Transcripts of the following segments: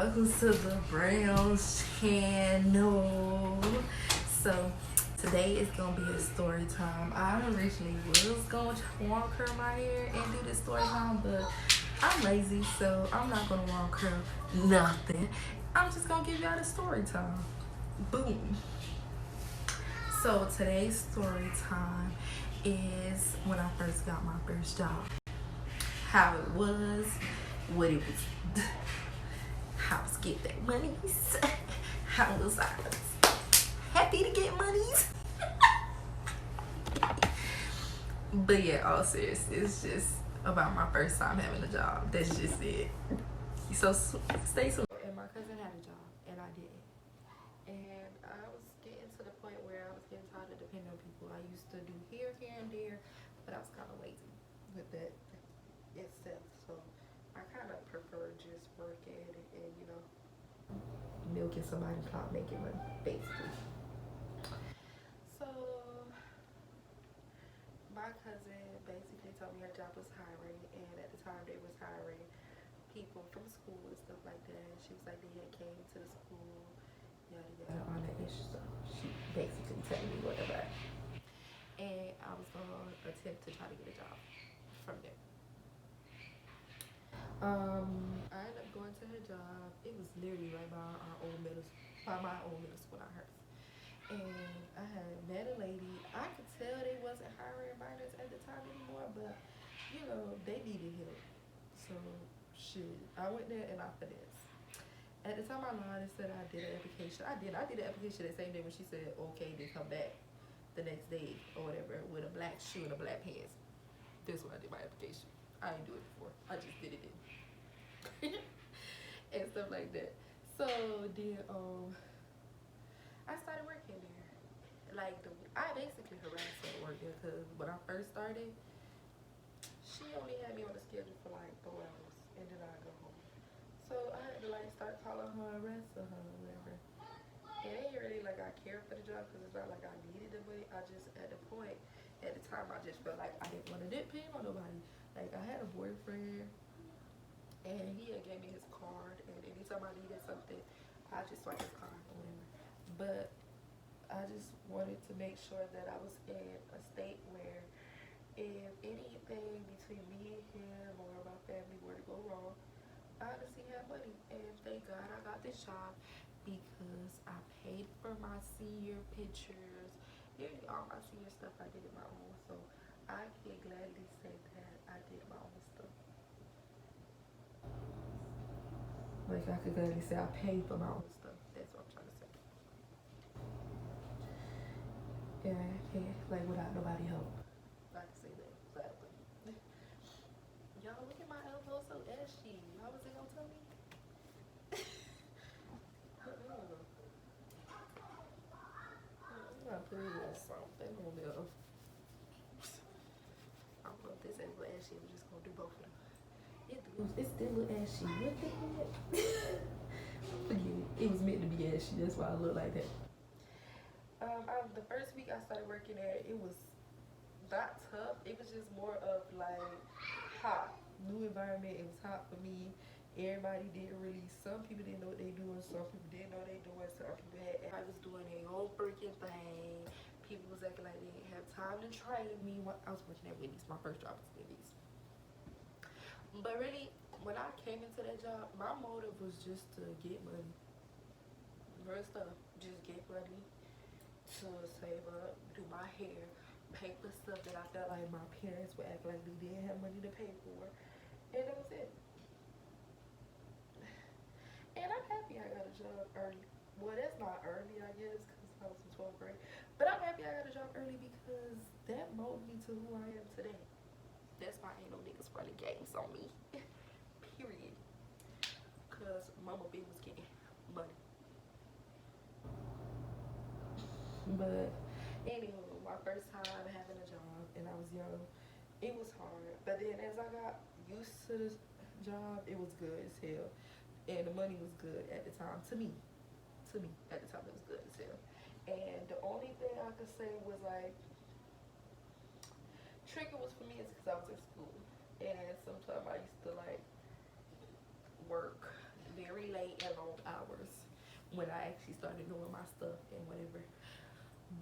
welcome to the Browns channel. So today is gonna be a story time. I originally was gonna warm curl my hair and do this story time, but I'm lazy, so I'm not gonna warm curl nothing. I'm just gonna give y'all the story time. Boom. So today's story time is when I first got my first job. How it was, what it was, how I was getting that money, how was I happy to get monies. But yeah, all serious, it's just about my first time having a job. That's just it. So stay tuned. And my cousin had a job, and I didn't. And I was getting to the point where I was getting tired of depending on people. I used to do here and there, but I was kind of lazy with that itself. So I kind of prefer just working and milking somebody's clock, making money, basically. So my cousin basically told me her job was hiring, and at the time they was hiring people from school and stuff like that. She was like, they had came to the school, yada yada, all that ish stuff. She basically telling me whatever. And I was gonna attempt to try to get a job from there. I ended up going to her job. It was literally right by my old middle school, not hers. And I had met a lady. I could tell they wasn't hiring minors at the time anymore, but they needed help. So shit, I went there and I finessed. At the time I lied and said I did an application. I did the application that same day when she said okay, then come back the next day or whatever with a black shoe and a black pants. This when I did my application. I didn't do it before. I just did it then. And stuff like that. So then I started working there. I basically harassed her at work there because when I first started, she only had me on the schedule for like 4 hours and then I go home. So I had to start calling her, harassing her, or whatever. And it ain't really like I cared for the job because it's not like I needed the money. I just at the time I just felt like I didn't want to depend on nobody. Like I had a boyfriend. And he had gave me his card, and anytime I needed something, I just swiped his card or whatever. But I just wanted to make sure that I was in a state where if anything between me and him or my family were to go wrong, I honestly had money. And thank God I got this job because I paid for my senior pictures. Nearly all my senior stuff I did it my own. So I can gladly say that I did my own stuff. Like I could gladly say I paid for my own stuff. That's what I'm trying to say. Yeah, like without nobody help. I can say that gladly. Y'all look at my elbow so ashy. Y'all wasn't gonna tell me? I'm gonna put a little something on there. I don't know if this elbow ashy. We're just gonna do both of them. It's still a little ashy. What the heck? Forget it. It was meant to be ashy. That's why I look like that. The first week I started working there, it was not tough. It was just more of hot. New environment. It was hot for me. Everybody didn't really. Some people didn't know what they doing. Some people didn't know what they doing. Some people I was doing their own freaking thing. People was acting like they didn't have time to train me. I was working at Wendy's. My first job was Wendy's. But really, when I came into that job, my motive was just to get money. Real stuff. Just get money, to save up, do my hair, pay for stuff that I felt like my parents would act like they didn't have money to pay for. And that was it. And I'm happy I got a job early. Well, that's not early, I guess, because I was in 12th grade. But I'm happy I got a job early because that molded me to who I am today. That's why ain't no niggas running games on me. Period. Because Mama B was getting money. But anywho, my first time having a job and I was young, it was hard. But then as I got used to this job, it was good as hell. And the money was good at the time. To me, at the time it was good as hell. And the only thing I could say was trigger was for me is because I was in school, and sometimes I used to work very late and long when I actually started doing my stuff and whatever.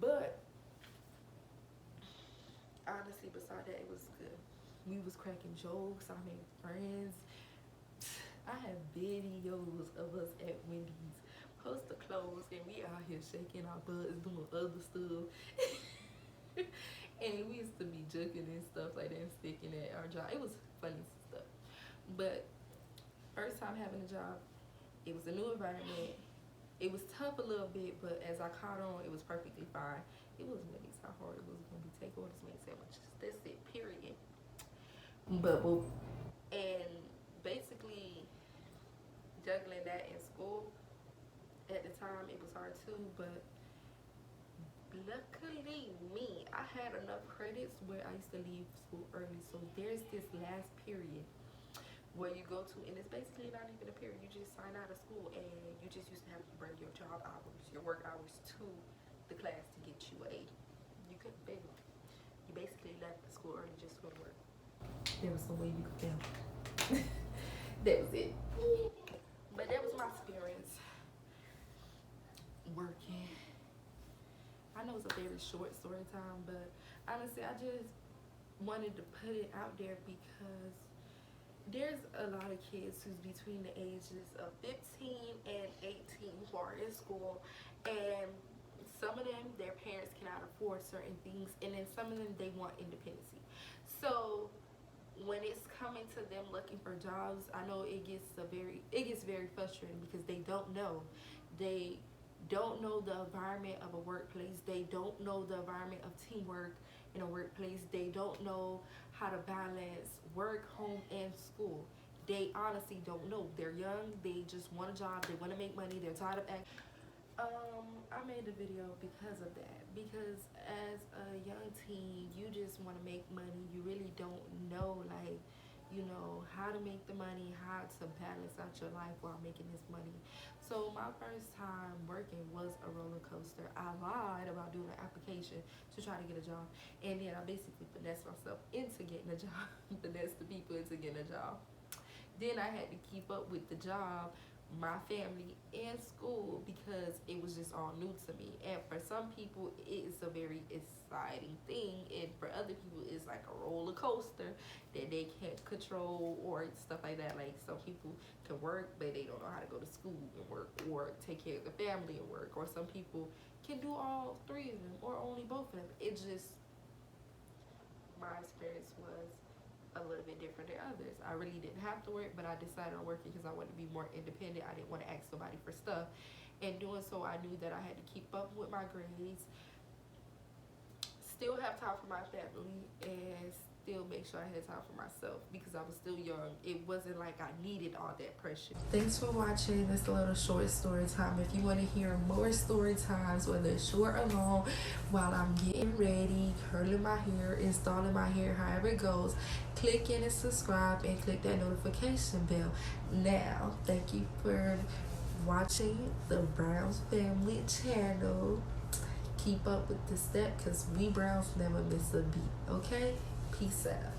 But honestly, beside that, it was good. We was cracking jokes. I made friends. I have videos of us at Wendy's post the clothes and we out here shaking our butts doing other stuff. And we used to be joking and stuff like that and sticking at our job. It was funny stuff. But first time having a job, it was a new environment. It was tough a little bit, but as I caught on, it was perfectly fine. It wasn't really so hard. It was gonna be take orders, make sandwiches. That's it, period. But and basically juggling that in school at the time, it was hard too. But luckily me, I had enough credits where I used to leave school early. So there's this last period where you go to, and it's basically not even a period. You just sign out of school and you just used to have to bring your job hours, your work hours to the class to get you a, you couldn't fail. You basically left the school early just to go to work. There was no way you could fail. That was it. But that was my experience working. I know it's a very short story time, but honestly, I just wanted to put it out there because there's a lot of kids who's between the ages of 15 and 18 who are in school, and some of them, their parents cannot afford certain things, and then some of them, they want independency. So when it's coming to them looking for jobs, I know it gets very frustrating because they don't know. They don't know the environment of a workplace. They don't know the environment of teamwork in a workplace. They don't know how to balance work, home, and school. They honestly don't know. They're young. They just want a job. They want to make money. They're tired of acting. I made a video because of that. Because as a young teen, you just want to make money. You really don't know, like, you know, how to make the money, how to balance out your life while making this money. So my first time working was a roller coaster. I lied about doing an application to try to get a job, and then I basically finessed myself into getting a job, finessed the people into getting a job. Then I had to keep up with the job, my family, and school because it was just all new to me. And for some people, it's a very exciting thing, and for other people, it's like a roller coaster that they can't control or stuff like that. Like some people can work, but they don't know how to go to school and work or take care of the family and work. Or some people can do all three of them or only both of them. It just, my experience was a little bit different than others. I really didn't have to work, but I decided on working because I wanted to be more independent. I didn't want to ask somebody for stuff. And doing so, I knew that I had to keep up with my grades, still have time for my family, and still make sure I had time for myself because I was still young. It wasn't like I needed all that pressure. Thanks for watching this little short story time. If you want to hear more story times, whether it's short or long, while I'm getting ready, curling my hair, installing my hair, however it goes, click in and subscribe and click that notification bell. Now, thank you for watching the Browns Family channel. Keep up with the step because we Browns never miss a beat, okay? Peace out.